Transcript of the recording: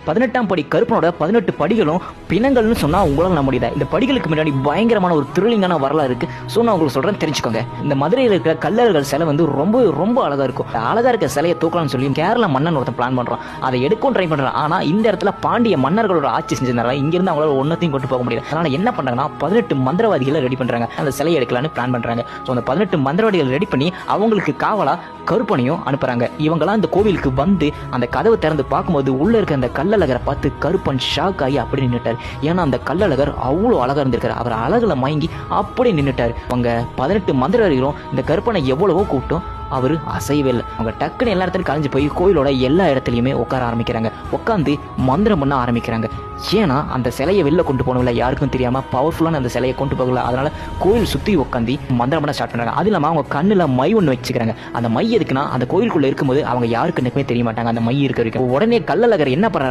18ஆம் படி கருப்பனோட 18 படிகளும் பிணங்கள்னு சொன்னா உங்களால நம்ப முடியுதா? இந்த படிகளுக்கு முன்னாடி பயங்கரமான ஒரு த்ரில்லிங்கான வரலாறு இருக்கு. சோ நான் உங்களுக்கு சொல்றேன், தெரிஞ்சுக்கோங்க. இந்த மதுரையில் இருக்கிற கல்லர்கள் சிலை வந்து ரொம்ப ரொம்ப அழகா இருக்கும். அழகா இருக்க சிலையை தூக்கலாம்னு சொல்லி கேரள மன்னன் ஒருத்தன் பிளான் பண்றான். அதை எடுக்கவும் ட்ரை பண்றான். ஆனா இந்த இடத்துல பாண்டிய மன்னர்களோட ஆட்சி செஞ்சதுனால இங்க இருந்து அவங்களால ஒன்னத்தையும் கொண்டு போக முடியல. அதனால என்ன பண்றாங்கன்னா 18 மந்திரவாதிகளை ரெடி பண்றாங்க. அந்த சிலையை எடுக்கலாம்னு பிளான் பண்றாங்க. சோ அந்த 18 மந்திரவாதிகளை ரெடி பண்ணி அவங்களுக்கு காவலா கருப்பனையும் அனுப்புறாங்க. இவங்கெல்லாம் இந்த கோவிலுக்கு வந்து அந்த கதவை திறந்து பார்க்கும்போது உள்ள இருக்க அந்த கள்ளழகரை பார்த்து கருப்பன் ஷாக் ஆகி அப்படி நின்னுட்டார். ஏன்னா அந்த கள்ளழகர் அவ்வளவு அழகா இருந்திருக்காரு. அவர் அழகுல மயங்கி அப்படி நின்னுட்டாரு. அவங்க 18 மந்திரவாதிகளும் இந்த கருப்பனை எவ்வளவோ கூட்டம் அவர் அசைவே இல்லை. அவங்க டக்குன்னு எல்லா இடத்துலையும் கலைஞ்சு போய் கோயிலோட எல்லா இடத்துலையுமே உட்கார ஆரம்பிக்கிறாங்க. உட்காந்து மந்திரம் பண்ண ஆரம்பிக்கிறாங்க. ஏன்னா அந்த சிலையை வெளில கொண்டு போகணும்ல, யாருக்கும் தெரியாம பவர்ஃபுல்லான அந்த சிலையை கொண்டு போகல. அதனால கோயில் சுற்றி உட்காந்து மந்திரம் பண்ண ஸ்டார்ட் பண்றாங்க. அது இல்லாமல் அவங்க கண்ணில் மை ஒன்று வச்சுக்கிறாங்க. அந்த மை எதுக்குன்னா அந்த கோயிலுக்குள்ள இருக்கும்போது அவங்க யாருக்கு எனக்குமே தெரிய மாட்டாங்க அந்த மை இருக்க வரைக்கும். உடனே கள்ளழகர் என்ன பண்றாரு